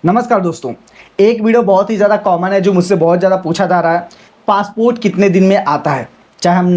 नमस्कार दोस्तों। एक वीडियो बहुत ही ज़्यादा कॉमन है जो मुझसे बहुत ज़्यादा पूछा जा रहा है। पासपोर्ट कितने दिन में आता है? चाहे हम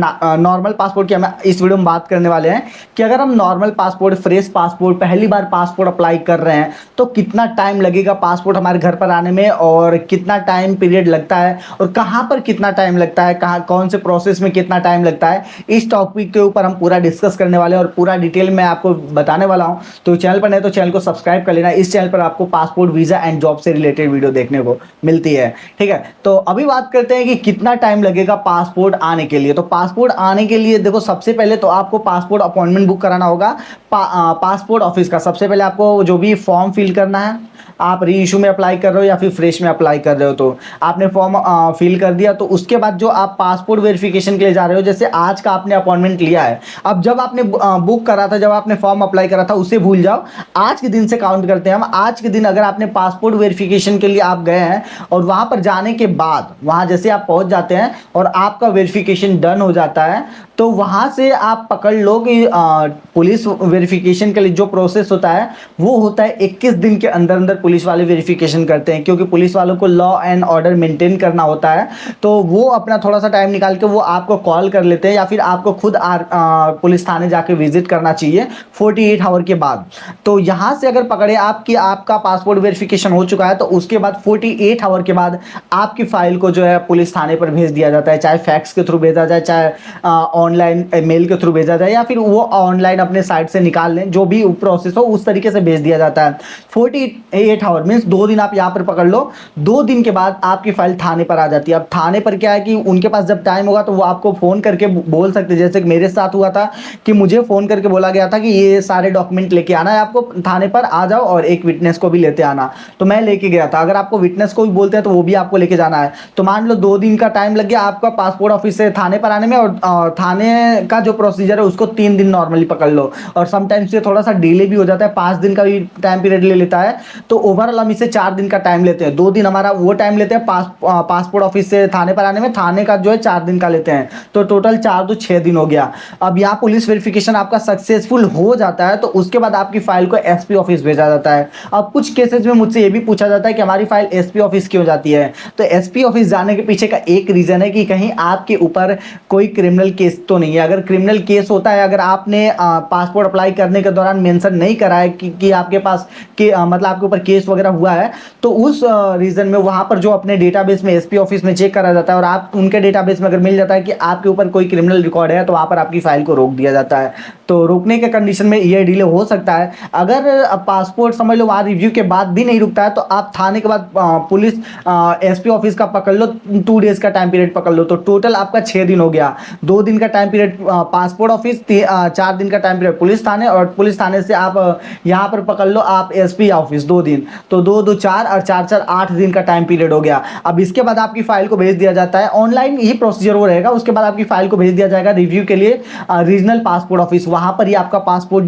नॉर्मल पासपोर्ट की हम इस वीडियो में बात करने वाले हैं कि अगर हम नॉर्मल पासपोर्ट, फ्रेश पासपोर्ट, पहली बार पासपोर्ट अप्लाई कर रहे हैं तो कितना टाइम लगेगा पासपोर्ट हमारे घर पर आने में और कितना टाइम पीरियड लगता है और कहाँ पर कितना टाइम लगता है, कहाँ कौन से प्रोसेस में कितना टाइम लगता है। इस टॉपिक के ऊपर हम पूरा डिस्कस करने वाले हैं और पूरा डिटेल में आपको बताने वाला हूँ। तो चैनल पर नहीं तो चैनल को सब्सक्राइब कर लेना। इस चैनल पर आपको पासपोर्ट, वीज़ा एंड जॉब से रिलेटेड वीडियो देखने को मिलती है। ठीक है, तो अभी बात करते हैं कि कितना टाइम लगेगा पासपोर्ट आने के लिए। तो पासपोर्ट आने के लिए देखो, सबसे पहले तो आपको पासपोर्ट अपॉइंटमेंट बुक कराना होगा पासपोर्ट ऑफिस का। सबसे पहले आपको जो भी फॉर्म फिल करना है, आप री इशू में अप्लाई कर रहे हो या फिर फ्रेश में अप्लाई कर रहे हो, तो आपने फॉर्म फिल कर दिया। तो उसके बाद जो आप पासपोर्ट वेरिफिकेशन के लिए जा रहे हो, जैसे आज का आपने अपॉइंटमेंट लिया है, अब जब आपने बुक करा था, जब आपने फॉर्म अप्लाई करा था, उसे भूल जाओ। आज के दिन से काउंट करते हैं हम। आज के दिन अगर आपने पासपोर्ट वेरिफिकेशन के लिए आप गए हैं और वहां पर जाने के बाद, वहां जैसे आप पहुंच जाते हैं और आपका वेरिफिकेशन डन हो जाता है, तो वहां से आप पकड़ लो कि पुलिस वेरिफिकेशन के लिए जो प्रोसेस होता है वो होता है 21 दिन के अंदर अंदर पुलिस वाले वेरिफिकेशन करते हैं, क्योंकि पुलिस वालों को लॉ एंड ऑर्डर मेंटेन करना होता है। तो वो अपना थोड़ा सा टाइम निकाल के वो आपको कॉल कर लेते हैं या फिर आपको खुद पुलिस थाने जाके विजिट करना चाहिए 48 आवर के बाद। तो यहाँ से अगर पकड़े आप कि आपका पासपोर्ट वेरिफिकेशन हो चुका है, तो उसके बाद 48 आवर के बाद आपकी फाइल को जो है पुलिस थाने पर भेज दिया जाता है। चाहे फैक्स के थ्रू भेजा जाए, चाहे ऑनलाइन मेल के थ्रू भेजा जाए, या फिर वो ऑनलाइन अपने साइट से निकाल लें, जो भी प्रोसेस हो उस तरीके से भेज दिया जाता है। 48 आवर मीन्स 2 दिन आप यहाँ पर पकड़ लो। 2 दिन के बाद आपकी फाइल थाने पर आ जाती है। अब थाने पर क्या है कि उनके पास जब टाइम होगा तो वो आपको फ़ोन करके बोल सकते हैं, जैसे कि मेरे साथ हुआ था कि मुझे फ़ोन करके बोला गया था कि ये सारे डॉक्यूमेंट लेके आना है, आपको थाने पर आ जाओ और एक विटनेस को भी लेते आना। तो मैं लेके गया था। अगर आपको विटनेस को भी बोलते हैं तो वो भी आपको लेके जाना है। तो मान लो 2 दिन का टाइम लग गया आपका पासपोर्ट ऑफिस से थाने पर आने में, और थाने का जो प्रोसीजर है उसको 3 दिन नॉर्मली पकड़ लो, और समटाइम्स ये थोड़ा सा डिले भी हो जाता है, 5 दिन का भी टाइम पीरियड ले लेता है। तो ओवरऑल हम इसे 4 दिन का टाइम लेते हैं। 2 दिन हमारा वो टाइम लेते हैं पासपोर्ट ऑफिस से थाने पर आने में, थाने का जो है 4 दिन का लेते हैं। तो टोटल 4 तो 6 दिन हो गया। अब यहाँ पुलिस वेरिफिकेशन आपका सक्सेसफुल हो जाता है तो उसके बाद आपकी फाइल को एसपी ऑफिस भेजा जाता है। अब कुछ केसेस में मुझसे ये भी पूछा जाता है कि हमारी फाइल एसपी ऑफिस क्यों जाती है। तो एसपी ऑफिस जाने के पीछे का एक रीजन है कि कहीं आपके ऊपर कोई क्रिमिनल केस तो नहीं है। अगर क्रिमिनल केस होता है, अगर आपने पासपोर्ट अप्लाई करने के दौरान मेंशन नहीं करा है कि आपके पास मतलब आपके ऊपर केस वगैरह हुआ है, तो उस रीजन में वहां पर जो अपने डेटाबेस में एसपी ऑफिस में चेक करा जाता है और आप उनके डेटाबेस में अगर मिल जाता है कि आपके ऊपर कोई क्रिमिनल रिकॉर्ड है, तो वहां पर आपकी फाइल को रोक दिया जाता है। तो रोकने के कंडीशन में ये डिले हो सकता है। अगर पासपोर्ट समझ लो वहां रिव्यू के बाद भी नहीं रुकता है, तो आप थाने के बाद पुलिस एसपी ऑफिस का पकड़ लो, 2 डेज का टाइम पीरियड पकड़ लो, तो टोटल आपका 6 दिन हो गया। 2 दिन का टाइम पीरियड पासपोर्ट ऑफिस, 4 दिन का टाइम पीरियड पुलिस थाने, और पुलिस थाने से आप यहाँ पर पकड़ लो आप एसपी ऑफिस 2 दिन। तो 2 2 4 और 4 4 8 दिन का टाइम पीरियड हो गया। अब इसके बाद आपकी फाइल को भेज दिया जाता है, ऑनलाइन ही प्रोसीजर वो रहेगा। उसके बाद आपकी फाइल को भेज दिया जाएगा रिव्यू के लिए रीजनल पासपोर्ट ऑफिस। वहां पर ही आपका पासपोर्ट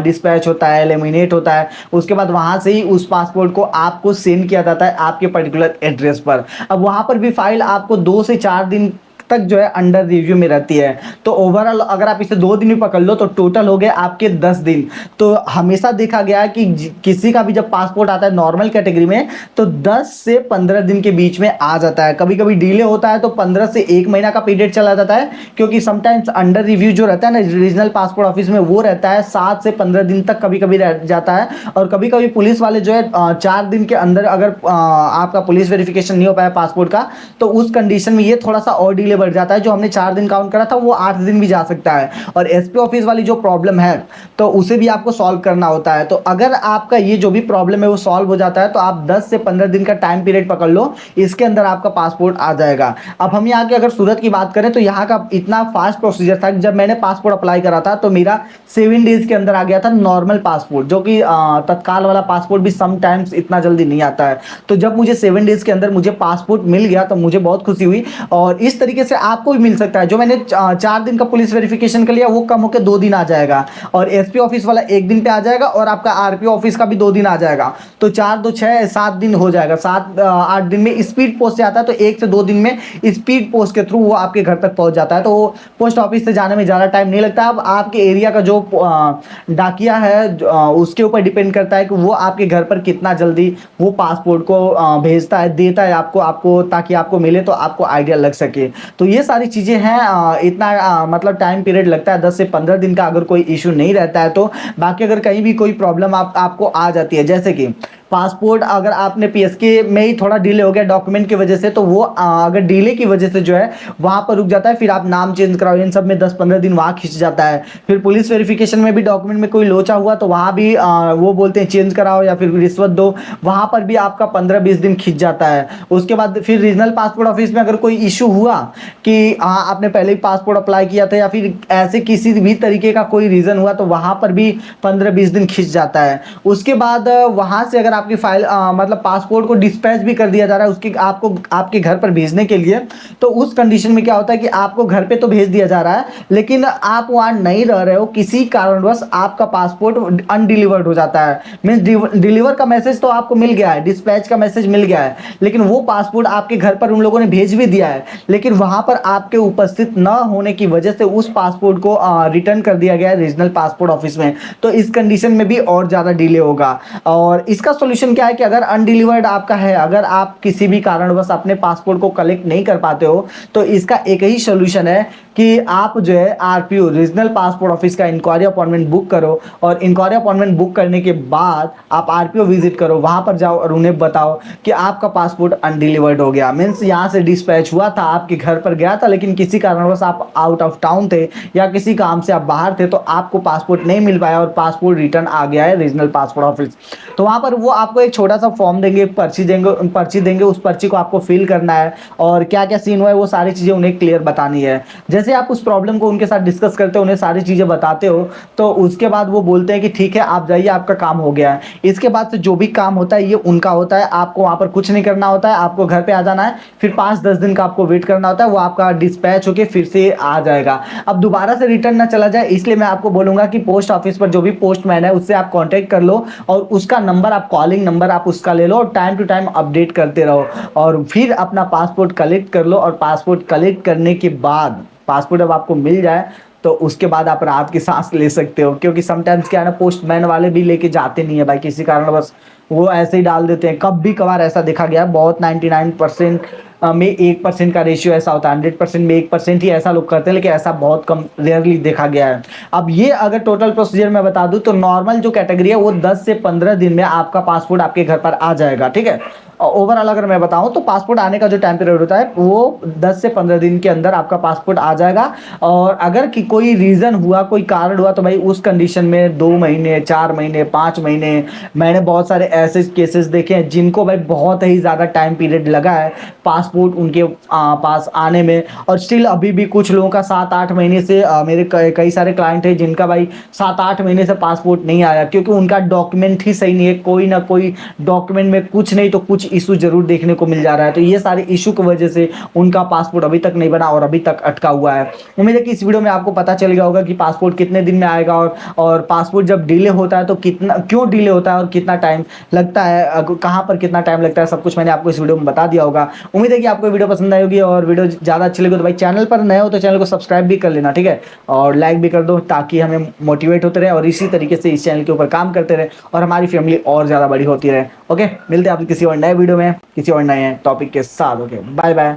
डिस्पैच होता है, लेमिनेट होता है। उसके बाद वहां से ही उस पासपोर्ट को आपको सेंड किया जाता है आपके पर्टिकुलर एड्रेस पर। अब वहां पर भी फाइल आपको 2 से 4 दिन तक जो है अंडर रिव्यू में रहती है। तो ओवरऑल अगर आप इसे 2 दिन भी पकड़ लो तो टोटल हो गए आपके 10 दिन। तो हमेशा देखा गया है कि किसी का भी जब पासपोर्ट आता है नॉर्मल कैटेगरी में, तो 10 से 15 दिन के बीच में आ जाता है। कभी कभी डिले होता है तो 15 से 1 महीना का पीरियड चला जाता है, क्योंकि समटाइम्स अंडर रिव्यू जो रहता है ना रीजनल पासपोर्ट ऑफिस में, वो रहता है 7 से 15 दिन तक कभी कभी रह जाता है। और कभी कभी पुलिस वाले जो है 4 दिन के अंदर अगर आपका पुलिस वेरिफिकेशन नहीं हो पाया पासपोर्ट का, तो उस कंडीशन में ये थोड़ा सा और डिले बढ़ जाता है। जो हमने 4 दिन काउंट करा था वो 8 दिन भी जा सकता है। और एसपी ऑफिस वाली जो प्रॉब्लम है तो उसे भी आपको सॉल्व करना होता है। तो अगर आपका ये जो भी प्रॉब्लम है वो सॉल्व हो जाता है, तो आप 10 से 15 दिन का टाइम पीरियड पकड़ लो, इसके अंदर आपका पासपोर्ट आ जाएगा। अब हम यहाँ के अगर सूरत की बात करें तो यहाँ का इतना फास्ट प्रोसीजर था कि जब मैंने पासपोर्ट अप्लाई करा था तो मेरा 7 डेज के अंदर आ गया था नॉर्मल पासपोर्ट, जो कि तत्काल वाला पासपोर्ट भी समटाइम्स इतना जल्दी नहीं आता है। तो जब मुझे 7 डेज के अंदर मुझे पासपोर्ट मिल गया तो मुझे बहुत खुशी हुई। और इस तरीके से से आपको भी मिल सकता है। जो मैंने 4 दिन का पुलिस वेरिफिकेशन कर लिया वो कम होकर 2 दिन आ जाएगा, और एसपी ऑफिस वाला 1 दिन पे आ जाएगा, और आपका आरपीओ ऑफिस का भी 2 दिन आ जाएगा। तो 4 2 6 7 दिन हो जाएगा। 7 8 दिन में स्पीड पोस्ट से आता है, तो 1 से 2 दिन में स्पीड पोस्ट के थ्रू वो आपके घर तक पहुंच जाता है। तो पोस्ट ऑफिस से जाने में ज़्यादा टाइम नहीं लगता। अब आपके एरिया का जो डाकिया है उसके ऊपर डिपेंड करता है कि वो आपके घर पर कितना जल्दी वो पासपोर्ट को भेजता है, देता है आपको ताकि आपको मिले, तो आपको आइडिया लग सके। तो ये सारी चीज़ें हैं। इतना मतलब टाइम पीरियड लगता है 10 से 15 दिन का, अगर कोई इशू नहीं रहता है तो। बाकी अगर कहीं भी कोई प्रॉब्लम आपको आ जाती है, जैसे कि पासपोर्ट अगर आपने पीएसके में ही थोड़ा डिले हो गया डॉक्यूमेंट की वजह से, तो वो अगर डिले की वजह से जो है वहाँ पर रुक जाता है। फिर आप नाम चेंज कराओ, इन सब में 10-15 दिन वहाँ खिंच जाता है। फिर पुलिस वेरिफिकेशन में भी डॉक्यूमेंट में कोई लोचा हुआ तो वहाँ भी वो बोलते हैं चेंज कराओ या फिर रिश्वत दो, वहाँ पर भी आपका 15-20 दिन खिंच जाता है। उसके बाद फिर रीजनल पासपोर्ट ऑफिस में अगर कोई इशू हुआ कि हाँ आपने पहले ही पासपोर्ट अप्लाई किया था, या फिर ऐसे किसी भी तरीके का कोई रीज़न हुआ, तो वहाँ पर भी 15-20 दिन खिंच जाता है। उसके बाद वहाँ से अगर आपकी फाइल मतलब पासपोर्ट को डिस्पैच भी कर दिया जा रहा है उसकी आपको आपके घर पर भेजने के लिए, तो उस कंडीशन में क्या होता है कि आपको घर पे तो भेज दिया जा रहा है, लेकिन आप वहाँ नहीं रह रहे हो, किसी कारणवश आपका पासपोर्ट अनडिलीवर्ड हो जाता है। मीन्स डिलीवर का मैसेज तो आपको मिल गया है, डिस्पैच का मैसेज मिल गया है, लेकिन वो पासपोर्ट आपके घर पर उन लोगों ने भेज भी दिया है, लेकिन वहाँ पर आपके उपस्थित न होने की वजह से उस पासपोर्ट को रिटर्न कर दिया गया है रीजनल पासपोर्ट ऑफिस में। तो इस कंडीशन में भी और ज़्यादा डिले होगा। और इसका सोल्यूशन क्या है कि अगर अनडिलीवर्ड आपका है, अगर आप किसी भी कारणवश अपने पासपोर्ट को कलेक्ट नहीं कर पाते हो, तो इसका एक ही सोल्यूशन है कि आप जो है आरपीओ रीजनल पासपोर्ट ऑफिस का इंक्वायरी अपॉइंटमेंट बुक करो, और इंक्वायरी अपॉइंटमेंट बुक करने के बाद आप आरपीओ विजिट करो, वहाँ पर जाओ और उन्हें बताओ कि आपका पासपोर्ट अनडिलीवर्ड हो गया। मीन्स यहाँ से डिस्पैच हुआ था, आपके घर पर गया था, लेकिन किसी कारणवश आप आउट ऑफ टाउन थे या किसी काम से आप बाहर थे, तो आपको पासपोर्ट नहीं मिल पाया और पासपोर्ट रिटर्न आ गया है रीजनल पासपोर्ट ऑफिस। तो वहाँ पर वो आपको एक छोटा सा फॉर्म देंगे, पर्ची देंगे, उस पर्ची को आपको फिल करना है, और क्या क्या सीन हुआ है वो सारी चीज़ें उन्हें क्लियर बतानी है। जैसे आप उस प्रॉब्लम को उनके साथ डिस्कस करते हो, उन्हें सारी चीज़ें बताते हो, तो उसके बाद वो बोलते हैं कि ठीक है आप जाइए, आपका काम हो गया है। इसके बाद से जो भी काम होता है ये उनका होता है, आपको वहाँ पर कुछ नहीं करना होता है, आपको घर पे आ जाना है, फिर 5-10 दिन का आपको वेट करना होता है, वो आपका डिस्पैच होके फिर से आ जाएगा। अब दोबारा से रिटर्न ना चला जाए, इसलिए मैं आपको बोलूँगा कि पोस्ट ऑफिस पर जो भी पोस्टमैन है उससे आप कॉन्टैक्ट कर लो, और उसका नंबर आप कॉलिंग नंबर आप उसका ले लो, और टाइम टू टाइम अपडेट करते रहो, और फिर अपना पासपोर्ट कलेक्ट कर लो। और पासपोर्ट कलेक्ट करने के बाद पासपोर्ट अब आपको मिल जाए तो उसके बाद आप रात की सांस ले सकते हो, क्योंकि समटाइम्स क्या है ना, पोस्टमैन वाले भी लेके जाते नहीं है भाई, किसी कारण बस वो ऐसे ही डाल देते हैं। कभी कभार ऐसा देखा गया है, बहुत 99% में 1% का रेशियो ऐसा होता है, 100% में 1% ही ऐसा लोग करते हैं, लेकिन ऐसा बहुत कम रेयरली देखा गया है। अब ये अगर टोटल प्रोसीजर मैं बता दूं तो नॉर्मल जो कैटेगरी है वो 10 से 15 दिन में आपका पासपोर्ट आपके घर पर आ जाएगा, ठीक है। ओवरऑल अगर मैं बताऊं तो पासपोर्ट आने का जो टाइम पीरियड होता है वो 10 से 15 दिन के अंदर आपका पासपोर्ट आ जाएगा। और अगर कि कोई रीज़न हुआ, कोई कारण हुआ, तो भाई उस कंडीशन में 2 महीने, 4 महीने, 5 महीने, मैंने बहुत सारे ऐसे केसेस देखे हैं जिनको भाई बहुत ही ज़्यादा टाइम पीरियड लगा है पासपोर्ट उनके पास आने में। और स्टिल अभी भी कुछ लोगों का 7-8 महीने से मेरे कई सारे क्लाइंट हैं जिनका भाई 7-8 महीने से पासपोर्ट नहीं आया, क्योंकि उनका डॉक्यूमेंट ही सही नहीं है, कोई ना कोई डॉक्यूमेंट में कुछ नहीं तो कुछ इशू जरूर देखने को मिल जा रहा है। तो ये सारे इशू की वजह से उनका पासपोर्ट अभी तक नहीं बना और अभी तक अटका हुआ है। उम्मीद है कि इस वीडियो में आपको पता चल गया होगा कि पासपोर्ट कितने दिन में आएगा, और पासपोर्ट जब डिले होता है तो कितना, क्यों डिले होता है और कितना टाइम लगता है, कहाँ पर कितना टाइम लगता है, सब कुछ मैंने आपको इस वीडियो में बता दिया होगा। उम्मीद है कि आपको वीडियो पसंद आई होगी, और वीडियो ज़्यादा अच्छी लगी तो भाई चैनल पर नए हो तो चैनल को सब्सक्राइब भी कर लेना, ठीक है, और लाइक भी कर दो ताकि हमें मोटिवेट होते रहे और इसी तरीके से इस चैनल के ऊपर काम करते रहे और हमारी फैमिली और ज़्यादा बड़ी होती रहे। ओके, मिलते हैं आप किसी और नए वीडियो में किसी और नए टॉपिक के साथ। Okay, bye bye.